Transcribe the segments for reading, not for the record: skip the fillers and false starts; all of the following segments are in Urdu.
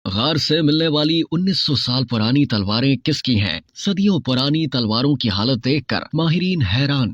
غار سے ملنے والی 1900 سال پرانی تلواریں کس کی ہیں؟ صدیوں پرانی تلواروں کی حالت دیکھ کر ماہرین حیران۔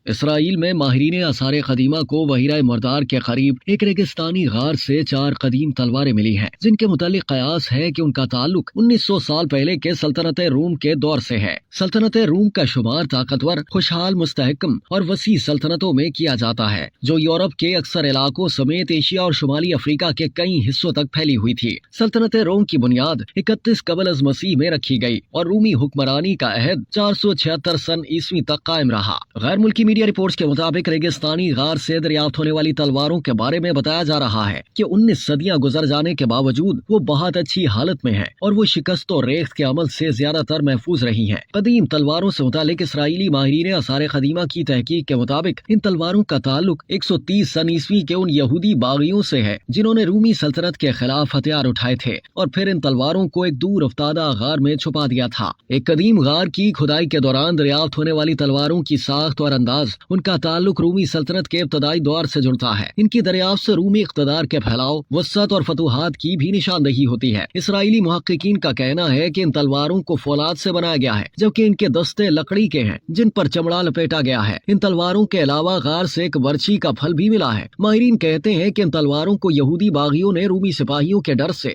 اسرائیل میں ماہرین آثار قدیمہ کو بحیرہ مردار کے قریب ایک ریگستانی غار سے 4 قدیم تلواریں ملی ہیں، جن کے متعلق قیاس ہے کہ ان کا تعلق 1900 سال پہلے کے سلطنت روم کے دور سے ہے۔ سلطنت روم کا شمار طاقتور، خوشحال، مستحکم اور وسیع سلطنتوں میں کیا جاتا ہے، جو یورپ کے اکثر علاقوں سمیت ایشیا اور شمالی افریقہ کے کئی حصوں تک پھیلی ہوئی تھی۔ سلطنت روم کی بنیاد 31 قبل از مسیح میں رکھی گئی اور رومی حکمرانی کا عہد 476 سن عیسوی تک قائم رہا۔ غیر ملکی میڈیا رپورٹس کے مطابق ریگستانی غار سے دریافت ہونے والی تلواروں کے بارے میں بتایا جا رہا ہے کہ 19 صدیاں گزر جانے کے باوجود وہ بہت اچھی حالت میں ہیں اور وہ شکست و ریخت کے عمل سے زیادہ تر محفوظ رہی ہیں۔ قدیم تلواروں سے متعلق اسرائیلی ماہرین آثار قدیمہ کی تحقیق کے مطابق ان تلواروں کا تعلق 130 سن عیسوی کے ان یہودی باغیوں سے ہے جنہوں نے رومی سلطنت کے خلاف ہتھیار اٹھائے تھے اور پھر ان تلواروں کو ایک دور افتادہ غار میں چھپا دیا تھا۔ ایک قدیم غار کی کھدائی کے دوران دریافت ہونے والی تلواروں کی ساخت اور انداز ان کا تعلق رومی سلطنت کے ابتدائی دور سے جڑتا ہے۔ ان کی دریافت سے رومی اقتدار کے پھیلاؤ، وسعت اور فتوحات کی بھی نشاندہی ہوتی ہے۔ اسرائیلی محققین کا کہنا ہے کہ ان تلواروں کو فولاد سے بنایا گیا ہے، جبکہ ان کے دستے لکڑی کے ہیں جن پر چمڑا لپیٹا گیا ہے۔ ان تلواروں کے علاوہ غار سے ایک برچھی کا پھل بھی ملا ہے۔ ماہرین کہتے ہیں کہ ان تلواروں کو یہودی باغیوں نے رومی سپاہیوں کے ڈر سے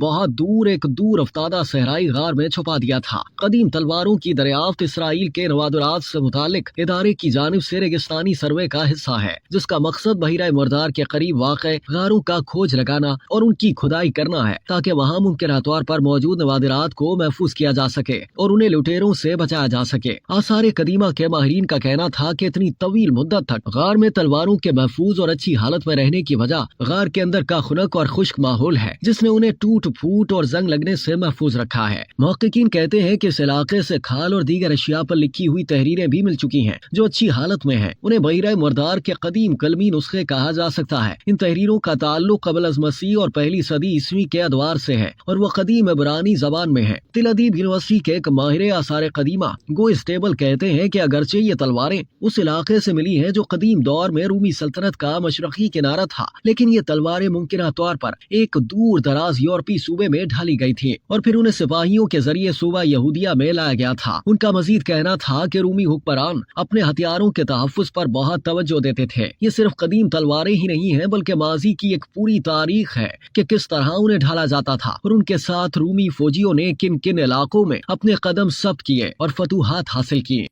بہت دور ایک دور افتادہ صحرائی غار میں چھپا دیا تھا۔ قدیم تلواروں کی دریافت اسرائیل کے نوادرات سے متعلق ادارے کی جانب سے ریگستانی سروے کا حصہ ہے، جس کا مقصد بحیرہ مردار کے قریب واقع غاروں کا کھوج لگانا اور ان کی کھدائی کرنا ہے تاکہ وہاں ممکنہ طور پر موجود نوادرات کو محفوظ کیا جا سکے اور انہیں لٹیروں سے بچایا جا سکے۔ آثار قدیمہ کے ماہرین کا کہنا تھا کہ اتنی طویل مدت تک غار میں تلواروں کے محفوظ اور اچھی حالت میں رہنے کی وجہ غار کے اندر کا خنک اور خشک ماحول ہے، جس نے انہیں ٹوٹ پھوٹ اور زنگ لگنے سے محفوظ رکھا ہے۔ محققین کہتے ہیں کہ اس علاقے سے کھال اور دیگر اشیاء پر لکھی ہوئی تحریریں بھی مل چکی ہیں جو اچھی حالت میں ہیں۔ انہیں بحیرہ مردار کے قدیم کلمی نسخے کہا جا سکتا ہے۔ ان تحریروں کا تعلق قبل از مسیح اور پہلی صدی عیسوی کے ادوار سے ہے اور وہ قدیم عبرانی زبان میں ہے۔ تل ابیب یونیورسٹی کے ایک ماہر آثار قدیمہ گو اسٹیبل کہتے ہیں کہ اگرچہ یہ تلواریں اس علاقے سے ملی ہیں جو قدیم دور میں رومی سلطنت کا مشرقی کنارہ تھا، لیکن یہ تلواریں ممکنہ طور پر ایک دور دراز یورپی صوبے میں ڈھالی گئی تھیں اور پھر انہیں سپاہیوں کے ذریعے صوبہ یہودیہ میں لایا گیا تھا۔ ان کا مزید کہنا تھا کہ رومی حکمران اپنے ہتھیاروں کے تحفظ پر بہت توجہ دیتے تھے۔ یہ صرف قدیم تلواریں ہی نہیں ہیں بلکہ ماضی کی ایک پوری تاریخ ہے کہ کس طرح انہیں ڈھالا جاتا تھا اور ان کے ساتھ رومی فوجیوں نے کن کن علاقوں میں اپنے قدم ثبت کیے اور فتوحات حاصل کی۔